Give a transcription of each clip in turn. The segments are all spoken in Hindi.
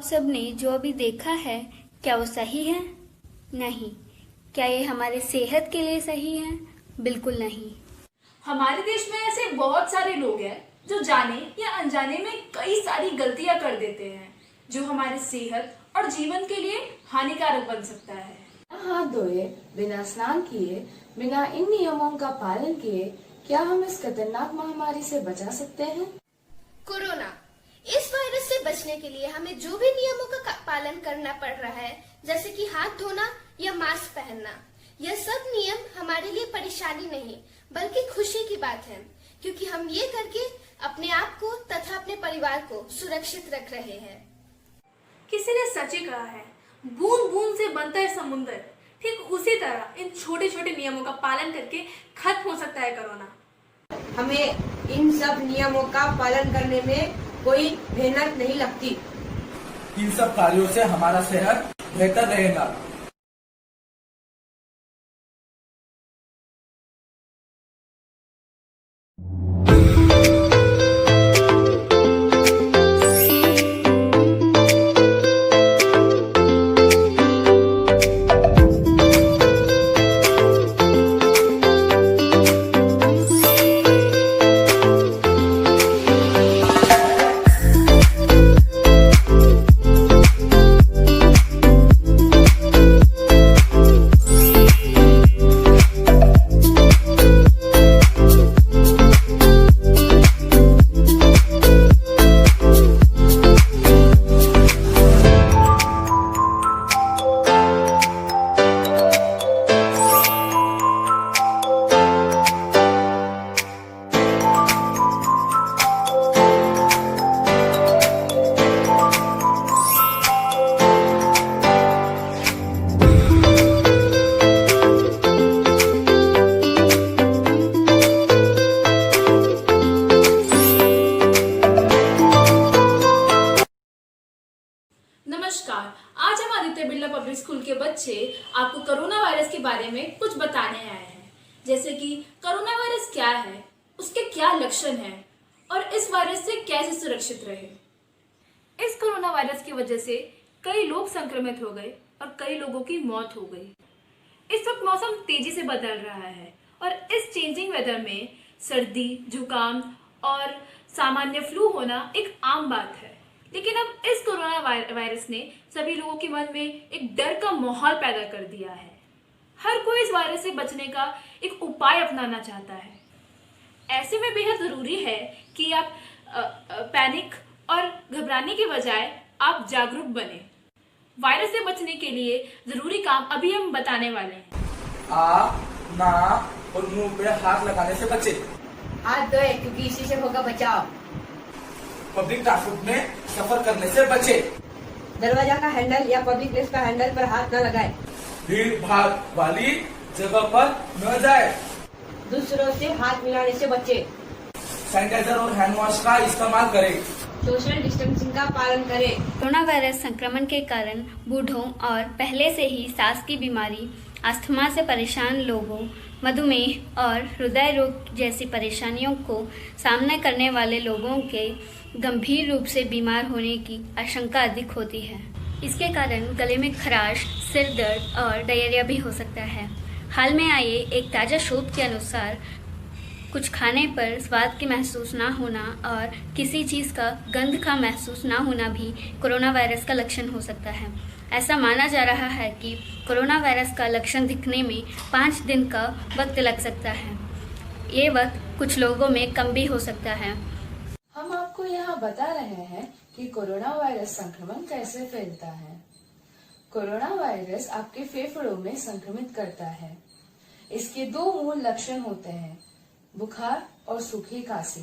सबने जो अभी देखा है, क्या वो सही है? नहीं। क्या ये हमारे सेहत के लिए सही है? बिल्कुल नहीं। हमारे देश में ऐसे बहुत सारे लोग हैं जो जाने या अनजाने में कई सारी गलतियां कर देते हैं जो हमारे सेहत और जीवन के लिए हानिकारक बन सकता है। हाथ धोए, बिना स्नान किए, बिना इन नियमों का पालन किए क्या हम इस खतरनाक महामारी से बचा सकते हैं? कोरोना, इस वायरस से बचने के लिए हमें जो भी नियमों का पालन करना पड़ रहा है, जैसे कि हाथ धोना या मास्क पहनना, यह सब नियम हमारे लिए परेशानी नहीं बल्कि खुशी की बात है, क्योंकि हम ये करके अपने आप को तथा अपने परिवार को सुरक्षित रख रहे हैं। किसी ने सच ही कहा है, बूंद बूंद से बनता है समुंदर। ठीक उसी तरह इन छोटे छोटे नियमों का पालन करके खत्म हो सकता है कोरोना। हमें इन सब नियमों का पालन करने में कोई मेहनत नहीं लगती। इन सब कार्यों से हमारा सेहत बेहतर रहेगा। नमस्कार, आज हम आदित्य बिरला पब्लिक स्कूल के बच्चे आपको कोरोना वायरस के बारे में कुछ बताने आए हैं, जैसे कि कोरोना वायरस क्या है, उसके क्या लक्षण हैं और इस वायरस से कैसे सुरक्षित रहे। इस कोरोना वायरस की वजह से कई लोग संक्रमित हो गए और कई लोगों की मौत हो गई। इस वक्त मौसम तेजी से बदल रहा है और इस चेंजिंग वेदर में सर्दी, जुकाम और सामान्य फ्लू होना एक आम बात है। लेकिन अब इस कोरोना वायरस ने सभी लोगों के मन में एक डर का माहौल पैदा कर दिया है। हर कोई इस वायरस से बचने का एक उपाय अपनाना चाहता है। ऐसे में बेहद जरूरी है कि आप पैनिक और घबराने के बजाय आप जागरूक बने। वायरस से बचने के लिए जरूरी काम अभी हम बताने वाले हैं। आँख, नाक और मुंह पे हाथ लगाने से बचे। हाथ धोए क्योंकि इसी से होगा बचाव। पब्लिक ट्रांसपोर्ट में सफर करने से बचे। दरवाजा का हैंडल या पब्लिक प्लेस का हैंडल पर हाथ न लगाए। भीड़ भाड़ वाली जगह पर न जाए। दूसरों से हाथ मिलाने से बचे। सैनिटाइजर और हैंड वॉश का इस्तेमाल करें। सोशल डिस्टेंसिंग का पालन करें। कोरोना वायरस संक्रमण के कारण बूढ़ों और पहले से ही सांस की बीमारी, अस्थमा से परेशान लोगों, मधुमेह और हृदय रोग जैसी परेशानियों को सामना करने वाले लोगों के गंभीर रूप से बीमार होने की आशंका अधिक होती है। इसके कारण गले में खराश, सिर दर्द और डायरिया भी हो सकता है। हाल में आए एक ताज़ा शोध के अनुसार कुछ खाने पर स्वाद की महसूस ना होना और किसी चीज़ का गंध का महसूस ना होना भी कोरोना वायरस का लक्षण हो सकता है। ऐसा माना जा रहा है कि कोरोना वायरस का लक्षण दिखने में 5 दिन का वक्त लग सकता है। ये वक्त कुछ लोगों में कम भी हो सकता है। हम आपको यहाँ बता रहे हैं कि कोरोना वायरस संक्रमण कैसे फैलता है। कोरोना वायरस आपके फेफड़ों में संक्रमित करता है। इसके 2 मूल लक्षण होते हैं, बुखार और सूखी खांसी।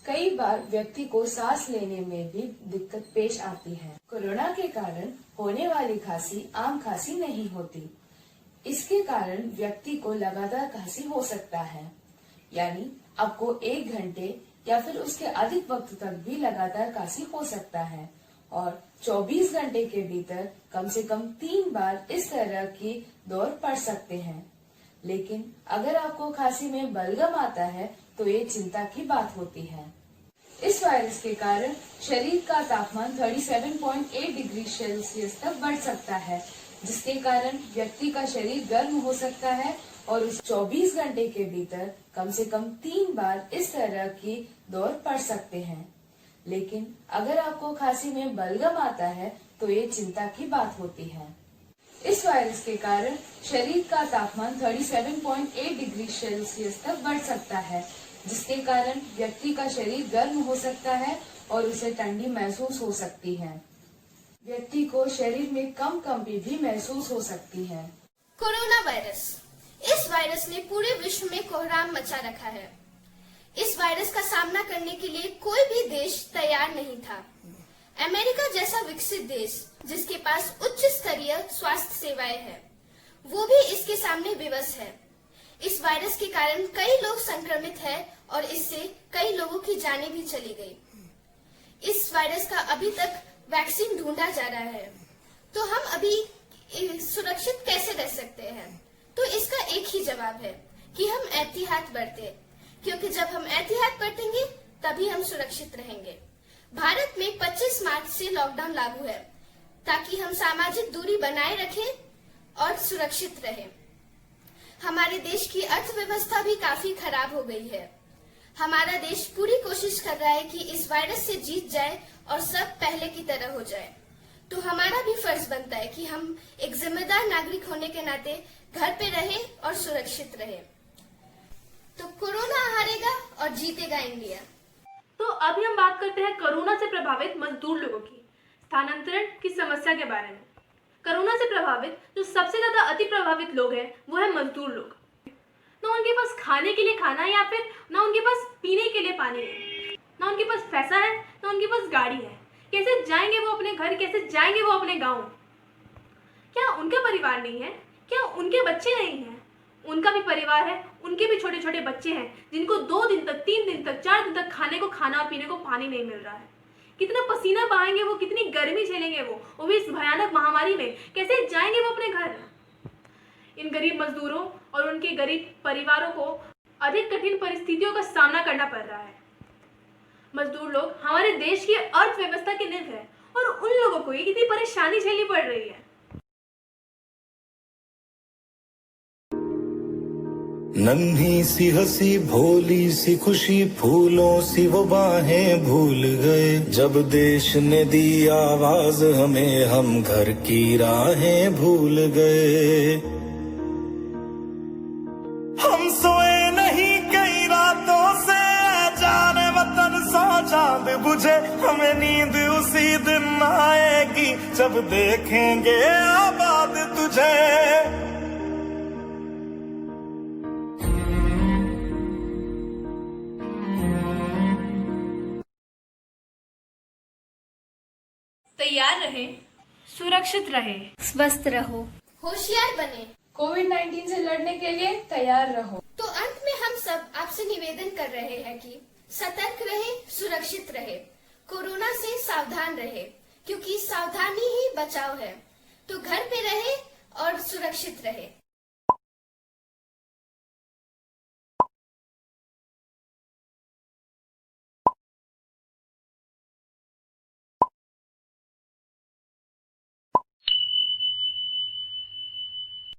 कई बार व्यक्ति को सांस लेने में भी दिक्कत पेश आती है। कोरोना के कारण होने वाली खांसी आम खांसी नहीं होती। इसके कारण व्यक्ति को लगातार खांसी हो सकता है, यानी आपको 1 घंटे या फिर उसके अधिक वक्त तक भी लगातार खांसी हो सकता है और 24 घंटे के भीतर कम से कम 3 बार इस तरह की दौर पड़ सकते हैं। लेकिन अगर आपको खांसी में बलगम आता है तो ये चिंता की बात होती है। इस वायरस के कारण शरीर का तापमान 37.8 डिग्री सेल्सियस तक बढ़ सकता है, जिसके कारण व्यक्ति का शरीर गर्म हो सकता है और उस 24 घंटे के भीतर कम से कम 3 बार इस तरह की दौर पड़ सकते हैं। लेकिन अगर आपको खांसी में बलगम आता है तो ये चिंता की बात होती है। इस वायरस के कारण शरीर का तापमान 37.8 डिग्री सेल्सियस तक बढ़ सकता है, जिसके कारण व्यक्ति का शरीर गर्म हो सकता है और उसे ठंडी महसूस हो सकती है। व्यक्ति को शरीर में कंपी भी महसूस हो सकती है। Corona virus. इस वायरस ने पूरे विश्व में कोहराम मचा रखा है। इस वायरस का सामना करने के लिए कोई भी देश तैयार नहीं था। अमेरिका जैसा विकसित देश, जिसके पास उच्च स्तरीय स्वास्थ्य सेवाएं हैं, वो भी इसके सामने विवश है। इस वायरस के कारण कई लोग संक्रमित हैं और इससे कई लोगों की जानें भी चली गई। इस वायरस का अभी तक वैक्सीन ढूंढा जा रहा है, तो हम अभी सुरक्षित कैसे रह सकते हैं? तो इसका एक ही जवाब है कि हम एहतियात बरतें, क्योंकि जब हम एहतियात बरतेंगे तभी हम सुरक्षित रहेंगे। भारत में 25 मार्च से लॉकडाउन लागू है, ताकि हम सामाजिक दूरी बनाए रखें और सुरक्षित रहें। हमारे देश की अर्थव्यवस्था भी काफी खराब हो गई है। हमारा देश पूरी कोशिश कर रहा है कि इस वायरस से जीत जाए और सब पहले की तरह हो जाए। तो हमारा भी फर्ज बनता है कि हम एक जिम्मेदार नागरिक होने के नाते घर पे रहे और सुरक्षित रहे। तो कोरोना हारेगा और जीतेगा इंडिया। तो अभी हम बात करते हैं कोरोना से प्रभावित मजदूर लोगों की स्थानांतरण की समस्या के बारे में। कोरोना से प्रभावित जो सबसे ज्यादा अति प्रभावित लोग हैं वो है मजदूर लोग। ना उनके पास खाने के लिए खाना या फिर ना उनके पास पीने के लिए पानी है, ना उनके पास पैसा है, ना उनके पास गाड़ी है। कैसे जाएंगे वो अपने घर, कैसे जाएंगे वो अपने गाँव? क्या उनका परिवार नहीं है? क्या उनके बच्चे नहीं हैं? उनका भी परिवार है, उनके भी छोटे छोटे बच्चे हैं जिनको 2 दिन तक, 3 दिन तक, 4 दिन तक खाने को खाना और पीने को पानी नहीं मिल रहा है। कितना पसीना बहाएंगे वो, कितनी गर्मी झेलेंगे वो भी इस भयानक महामारी में। कैसे जाएंगे वो अपने घर? इन गरीब मजदूरों और उनके गरीब परिवारों को अधिक कठिन परिस्थितियों का सामना करना पड़ रहा है। मजदूर लोग हमारे देश की अर्थव्यवस्था की नींव है और उन लोगों को इतनी परेशानी झेलनी पड़ रही है। नन्ही सी हंसी भोली सी खुशी फूलों सी वो बाहें भूल गए। जब देश ने दी आवाज हमें, हम घर की राहें भूल गए। हम सोए नहीं कई रातों से, जाने वतन सा चांद बुझे। हमें नींद उसी दिन आएगी जब देखेंगे आबाद तुझे। तैयार रहे, सुरक्षित रहे, स्वस्थ रहो, होशियार बने, कोविड-19 से लड़ने के लिए तैयार रहो। तो अंत में हम सब आपसे निवेदन कर रहे हैं कि सतर्क रहे, सुरक्षित रहे, कोरोना से सावधान रहे, क्योंकि सावधानी ही बचाव है। तो घर पे रहे और सुरक्षित रहे।